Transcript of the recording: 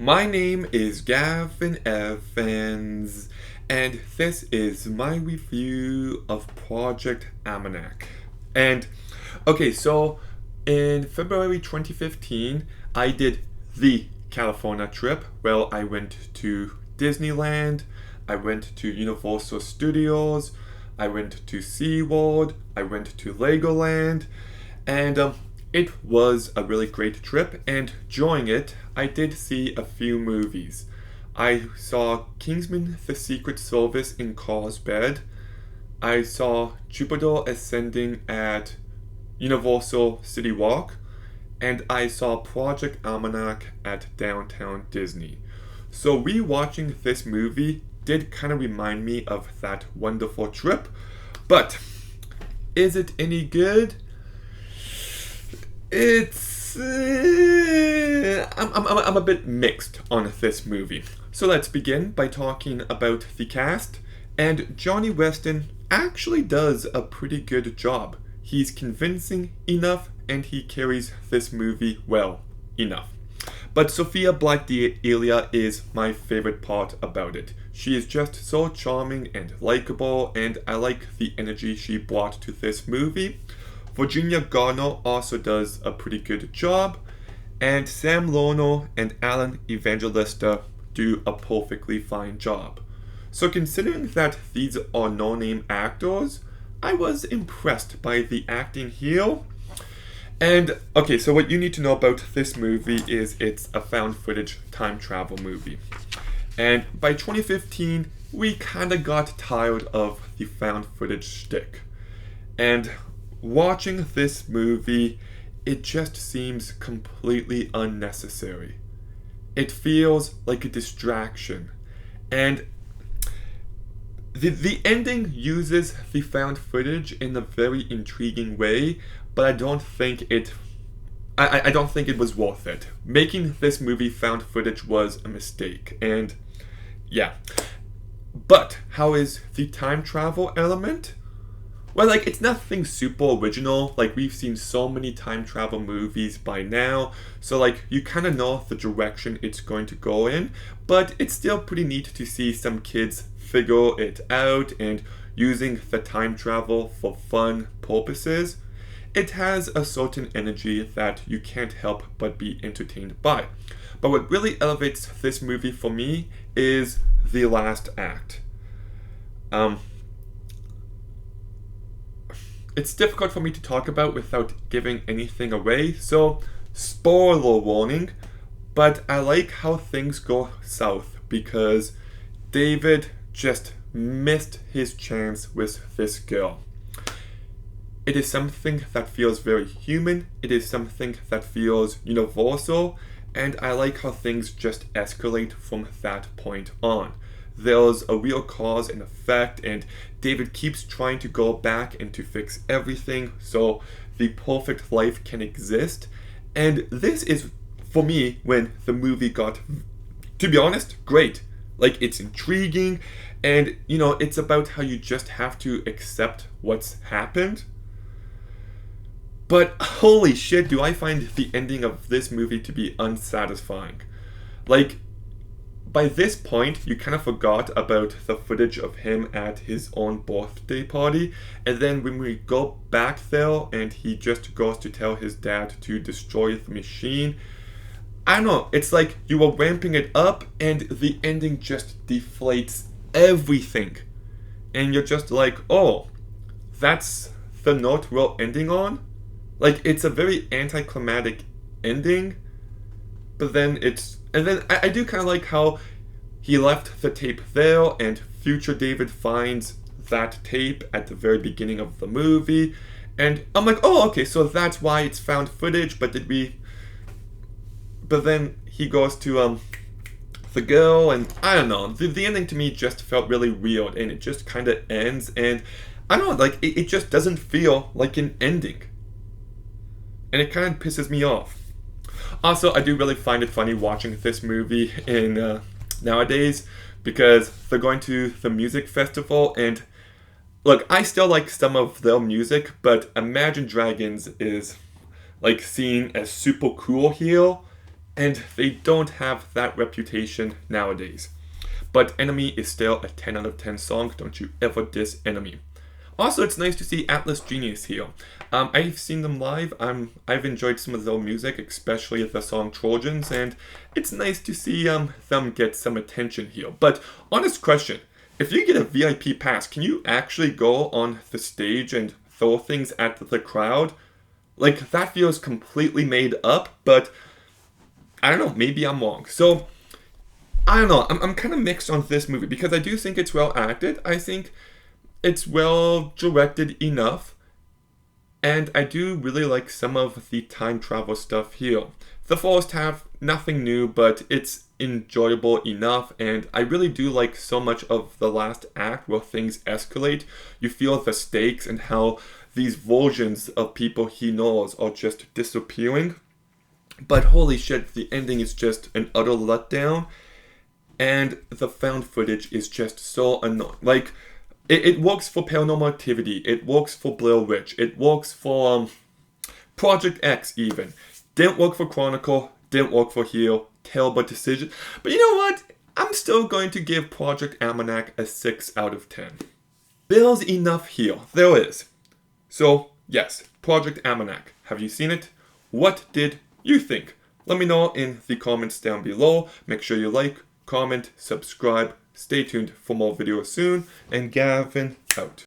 My name is Gavin Evans, and this is my review of Project Almanac. And okay, so in February 2015, I did the California trip. Well, I went to Disneyland, I went to Universal Studios, I went to SeaWorld, I went to Legoland, and it was a really great trip, and during it, I did see a few movies. I saw Kingsman: The Secret Service in Carlsbad. I saw Jupiter Ascending at Universal City Walk, and I saw Project Almanac at Downtown Disney. So rewatching this movie did kind of remind me of that wonderful trip, but is it any good? It's I'm a bit mixed on this movie. So let's begin by talking about the cast. And Johnny Weston actually does a pretty good job. He's convincing enough, and he carries this movie well enough. But Sophia Black-D'Elia is my favorite part about it. She is just so charming and likable, and I like the energy she brought to this movie. Virginia Garner also does a pretty good job, and Sam Lono and Alan Evangelista do a perfectly fine job. So, considering that these are no name actors, I was impressed by the acting here. And okay, so what you need to know about this movie is it's a found footage time travel movie. And by 2015, we kind of got tired of the found footage shtick. And watching this movie, it just seems completely unnecessary. It feels like a distraction. And the ending uses the found footage in a very intriguing way, but I don't think it was worth it. Making this movie found footage was a mistake, and yeah. But how is the time travel element? Well, like, it's nothing super original. Like, we've seen so many time travel movies by now, so, like, you kind of know the direction it's going to go in, but it's still pretty neat to see some kids figure it out and using the time travel for fun purposes. It has a certain energy that you can't help but be entertained by. But what really elevates this movie for me is the last act. It's difficult for me to talk about without giving anything away, so spoiler warning, but I like how things go south because David just missed his chance with this girl. It is something that feels very human, it is something that feels universal, and I like how things just escalate from that point on. There's a real cause and effect, and David keeps trying to go back and to fix everything so the perfect life can exist. And this is, for me, when the movie got, to be honest, great. Like, it's intriguing, and, it's about how you just have to accept what's happened. But holy shit, do I find the ending of this movie to be unsatisfying. Like, by this point, you kind of forgot about the footage of him at his own birthday party, and then when we go back there and he just goes to tell his dad to destroy the machine, I don't know, it's like you were ramping it up and the ending just deflates everything. And you're just like, oh, that's the note we're ending on? Like, it's a very anticlimactic ending, but then I do kind of like how he left the tape there, and future David finds that tape at the very beginning of the movie, and I'm like, oh, okay, so that's why it's found footage, but then he goes to, the girl, and I don't know, the ending to me just felt really weird, and it just kind of ends, and I don't know, like, it just doesn't feel like an ending. And it kind of pisses me off. Also, I do really find it funny watching this movie in nowadays because they're going to the music festival, and look, I still like some of their music, but Imagine Dragons is like seen as super cool here, and they don't have that reputation nowadays. But Enemy is still a 10 out of 10 song. Don't you ever diss Enemy. Also, it's nice to see Atlas Genius here. I've seen them live. I've enjoyed some of their music, especially the song Trojans, and it's nice to see them get some attention here. But honest question, if you get a VIP pass, can you actually go on the stage and throw things at the crowd? Like, that feels completely made up, but I don't know, maybe I'm wrong. So, I don't know, I'm kind of mixed on this movie because I do think it's well acted. I think it's well directed enough, and I do really like some of the time travel stuff here. The first half, nothing new, but it's enjoyable enough, and I really do like so much of the last act where things escalate. You feel the stakes and how these versions of people he knows are just disappearing. But holy shit, the ending is just an utter letdown, and the found footage is just so annoying. Like, it works for Paranormal Activity, it works for Blair Witch, it works for Project X even. Didn't work for Chronicle, didn't work for Heel, terrible decision. But you know what? I'm still going to give Project Almanac a 6 out of 10. There's enough here, there is. So, yes, Project Almanac. Have you seen it? What did you think? Let me know in the comments down below. Make sure you like, comment, subscribe. Stay tuned for more videos soon, and Gavin out.